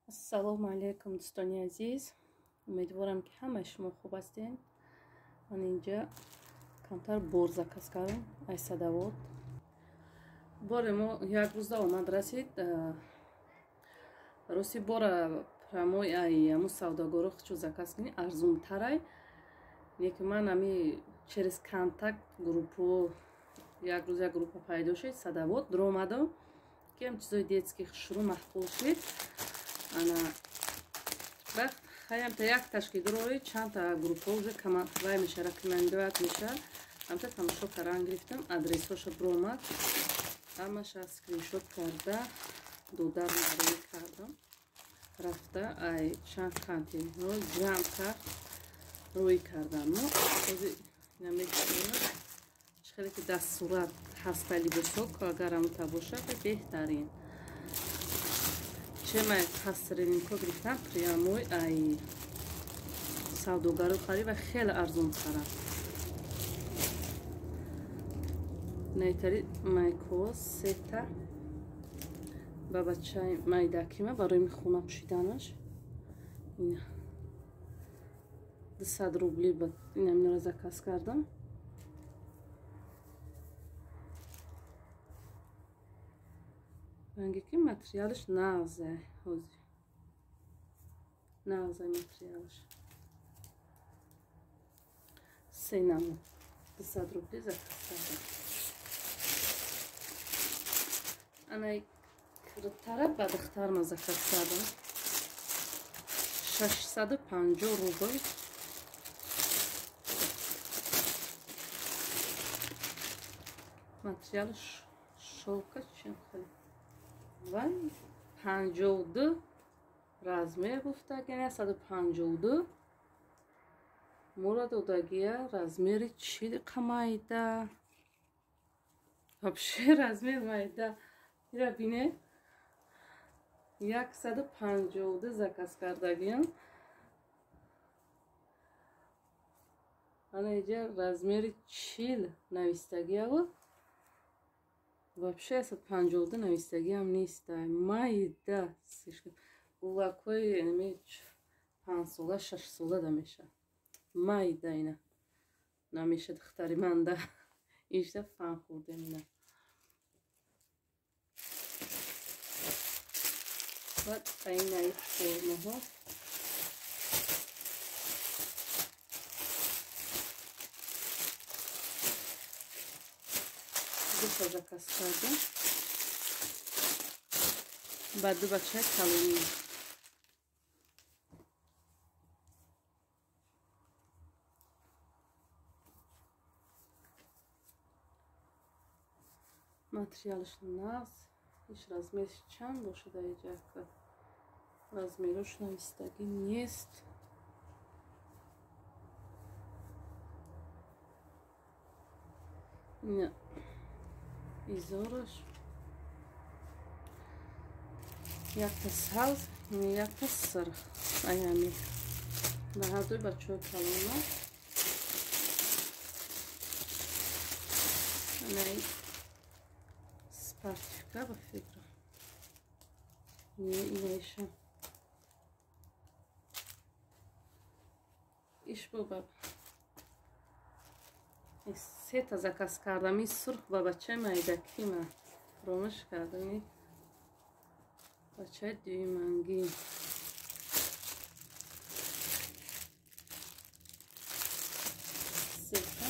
ассалому алайкум дӯстони азиз, умедворам ки ҳамаи шумо хуб ҳастед. ман инҷа камтар бор заказ кардам. ай садовод боре мо як рӯза омад расид рости бора прамои аму савдогоро хучу заказ кини арзунтарай неки ман ами через контакт группо як рӯз як группа пайдо шид садовод дромадо ки ам чизои детски шурӯ маҳқул шид ана вақт хаямта як ташкилдорои чандта группа уже камаквай меша рекомендовать меша амта тамошо кардан гирифтам адресошо бромад ҳамаша скриншот карда додар мароӣ кардам рафта ай чанд контентро ҷамъ кард рӯй кардам мо ҳозир намешавад хеле ки дастсурат ҳаста либосо агар амута бошад беҳтарин чемай ҳастрининко гирифтам прямой ай савдогаро хариба хеле арзунтара найтари майко сета ба бачаи майдакима барои мехона пӯшиданаш ин 200 рубли инаминро заказ кардам. ранги ки материалш нағзе ҳозир нағзе материалш сенамо 200 рубли заказ кардам. анай киртара бадахтарма заказ кардам 650 рубл материалш шовка чем хеле вай 52 размер гуфтагия 152 мора додагия размери чи қамайда вообще размер майда ира бине 152 заказ кардагиям ана иҷа размери чил навистагияву вообще 152 навистагиам нест майда улакои 5 сола 6 сола да меша майда ина намеша духтари манда ишта фан хӯрдем ина баъд айнаи формаҳо дута заказ кардам ба ду бачаи калони материалш нағз иш размерш чанд бошада иҷака размерош навистагӣ нест ина изораш якта сабз якта сирх аями ба ҳардуи бачаҳои калона анаи спартифика ба фикра инаиша иш боба сета заказ кардам ин сурх ба бачаи майдакима фаромӯш кардам бачаи дюймангӣ сета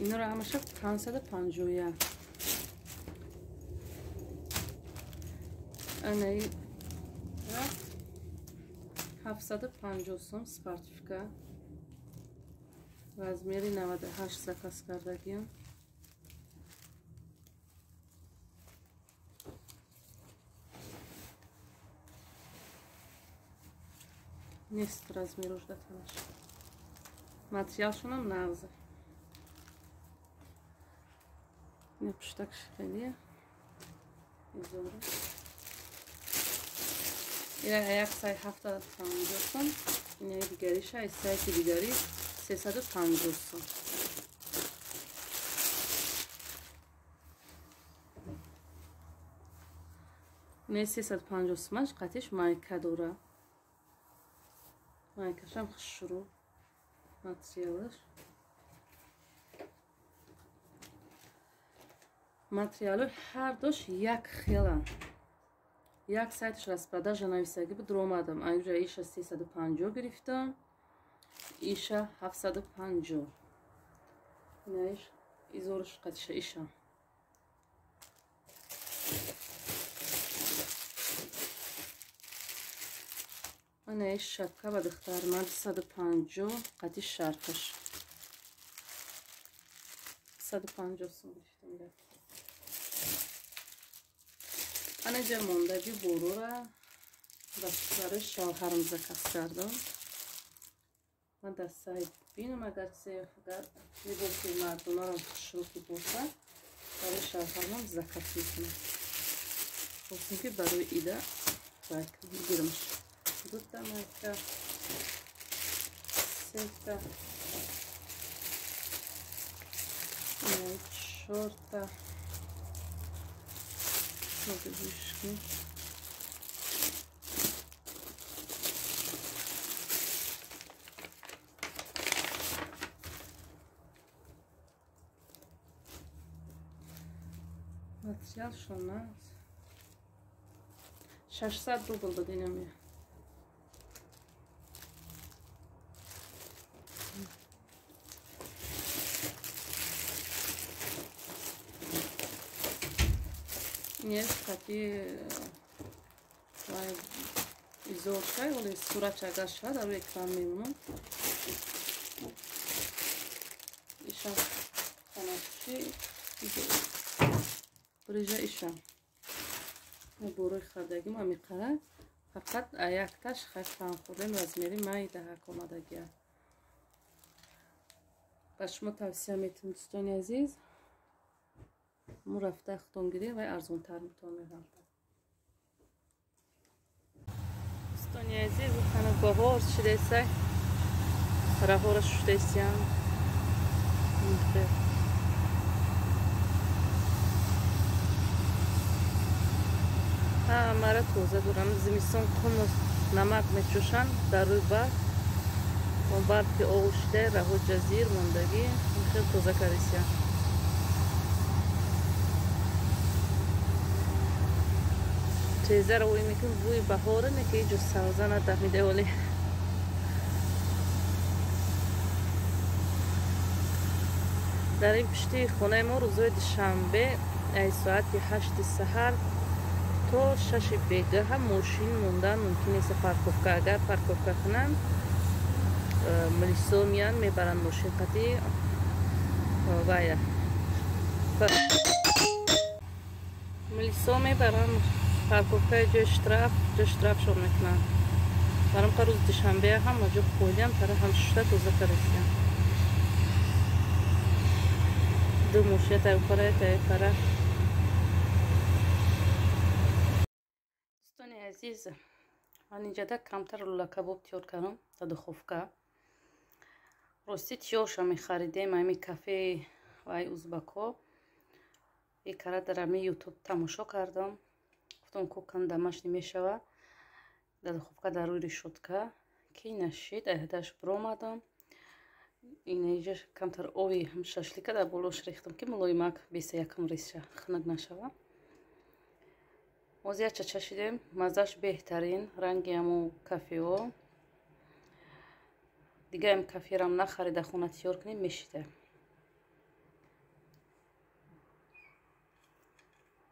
инро ҳамаша 551 анаи 750 сом спартифика размери 98 заказ кардагиям нест размерош датанаш материалшонам нағзе ина пуштак шикелия изора ира як сай 750 сом این دیگریش های سایت دیگری 350 سوم. این 350 سومش قطعش مایکه دوره. مایکش هم خشرو ماتریالش. ماتریالو هر دوش یک خیلن. یک سایتش رسپرداژ نویسگی بود اومدم. اینجا ایش 350 گرفتم. ایش 750. اینش ایزورش قطعش ایشم. اینش شبکه با دختر من 150 قطعی شرفش. 150 سوم گرفتم. انا جا موندگی برو را دستور شوهرم زکات کردم. من دستای بینم اگر سیفگر میگفتی مردم را شروعی بوده برای شوهرم زکات میکنم. خواستم که برای ایده باید بگیرمش. دو تا مکه سه تا چهار تا Подвижки. Материал что у нас? 600 рублей بدینم. Есть такие изолкой или сурачага шада в экран мемнун. Ишам ханаши брижа ишам. Бурой хардагим амиқара фақат аякташ хастан худем размери майда ҳакомадагия. ба шумо тавсия метавонам дӯстони азиз. مو رفته اختون گیری و ارزون تر میتونه میرم دوستانی عزیز خانه بهار شده سه راه شده سیان ها مرا توزه دورم زمستان کم نمک میچوشن در روی برف اون برفی آوشته راه جزیر موندگی خیلی توزه کردیسیان چیزا رو میکنم بوی بهاره نه که جو سازه ندهمیده ولی در این پشتی خونه ما روزهای دوشنبه از ساعت 8 سحر تا 6 بیگه هم ماشین موندن ممکن است پارکوفکا اگر پارکوفکا کنن ملیسا میان میبرن ماشین قطعی وایه ملیسا میبرن پارکوفکای جو اشتراف شو میکنن برام که روز دوشنبه هم مجب خودیم تره هم شده توزه کرسیم دو موشیه تایفره دوستانی عزیز من اینجا ده کمتر رولا کباب تیار کردم تا دخوفکا راستی تیارشا میخریدیم همی کافه وای اوزباکو یک کاره در همی یوتیوب تماشا کردم گفتم کوکن دمش نمیشوه در دخوفکا در روی ریشوتکا کی نشید اهداش برآمدم این اینجا کمتر آبی هم شاشلیکا در بالوش ریختم که ملایمک بیسه یکم ریزشه خنک نشوه موزیه چشیدیم مزهش بهترین رنگی همو کافه ها دیگه هم کافه رم نخریده خونه تیار کنیم میشیده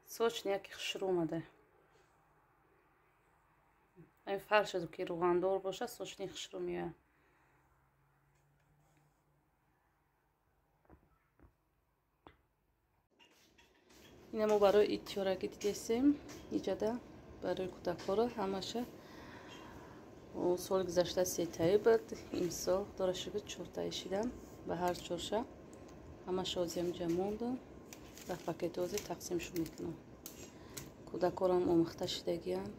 سوچ نیاکی خشر اومده این فرش دو که روغندار باشه سوچ نی خشر میه اینه ما برای این تیارگی دیدیم ایجاده برای کودک‌ها همشه و سال گذشته 3 تایی بود این سال داره شده 4 تایی شدن به هر چورشه همش آزیم جمعوندم در پاکت آزی تقسیمشون میکنم کودک‌ها هم آموخته شدگیان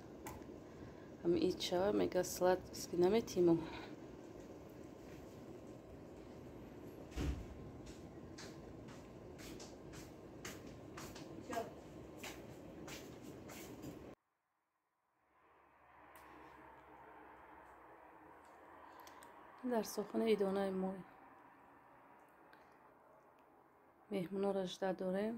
همه ایت شوه میگه سلات اسکی نمیتیمو дар сохуни идонаи мо меҳмонро жда дорем.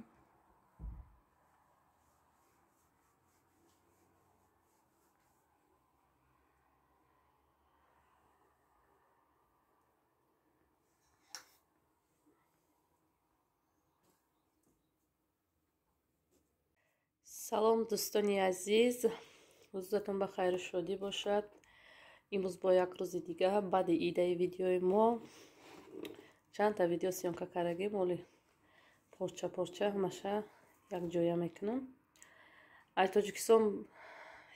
салом дӯстони азиз, рӯзатон ба хайру шодӣ бошад. имрӯз бо як рӯзи дигар баъди идаи видеои мо чандта видео сёмка кардагим. оли порча ҳамаша якҷоя мекунам. ай Тоҷикистон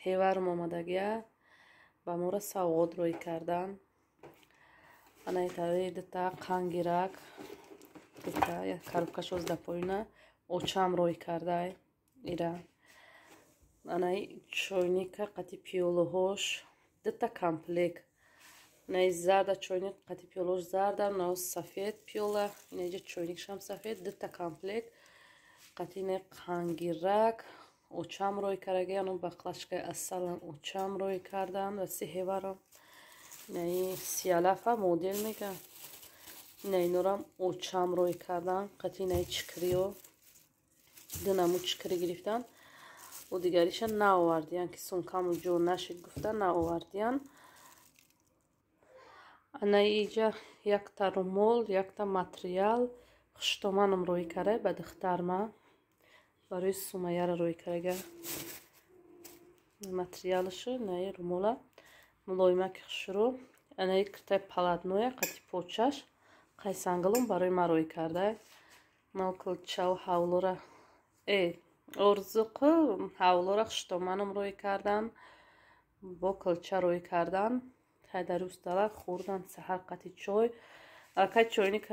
ҳеварум омадагия ба мора савғот рӯй кардан. анаи тари дита қангирак дита як коробка 16 поина очам рӯй кардай. ира анаи чойника қати пиёлаҳош дита комплект. анаи зарда чойник қати пиёлаҳош зарда но сафед пиёла. инаҷа чойникшам сафед дита комплект қати не қангирак очам рӯй кардаги ано баклашкаи асалам очам рӯй кардан ва си ҳеварам инаи сиалафа модел меган. инаи норам очам рӯй кардан қати инаи чикриё динаму чикри гирифтан. و دیگریش نآوردیان که سونکامو جو نشد گفتن نآوردیان. انا اینجا یک تا رومول یک تا ماتریال خشتومانم روی کرده به دخترما برای سومایه رو روی کرده ماتریالشو نه رومولا ملایمه که خشرو. انا یک تا پلاتنویا قطی پوچش قیسانگلم برای ما روی کرده. مالکل چاو حولورا орзуқи ҳавлора хиштоманам рӯй кардан бо кулча рӯй кардан ҳайдари устала хӯрдан саҳар қати чой алакай чойник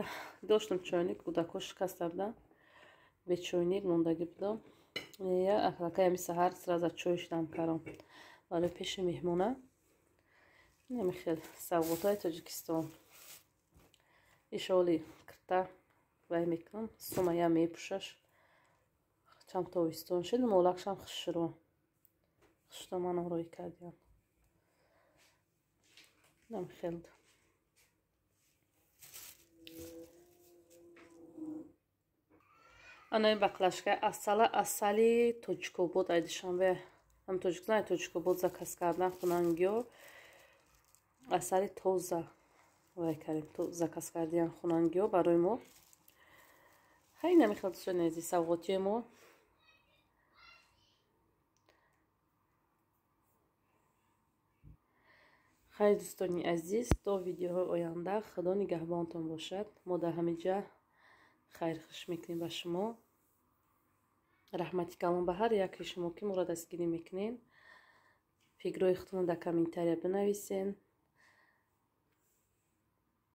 доштам чойник кӯдако шикаста будам бе чойник мондагӣ будам алакай ами саҳар сраза чойш дам кардам вале пеши меҳмона нами хеле савғотҳои Тоҷикистон ишоли кирта вай мекунам сумая мепӯшаш чам тобистон шуд молакшам хушро хуштоманам рӯй кардиам нам хелд анаи баклашка асали Тоҷикобод айдишанбе ам Тоҷикистон Тоҷикобод заказ кардан хунангиё асали тоза вай кардем заказ кардиан хунангиё барои мо хай намехелд шунези савғотии мо. خیلی دوستانی عزیز تا ویدیوهای آینده خدا نگهبانتون باشد. ما در همه جا خیر خوش میکنیم به شما. رحمتی کلام به هر یک شما که ما را دستگیری میکنین. فکر و اختون در کامنتاری بنویسین.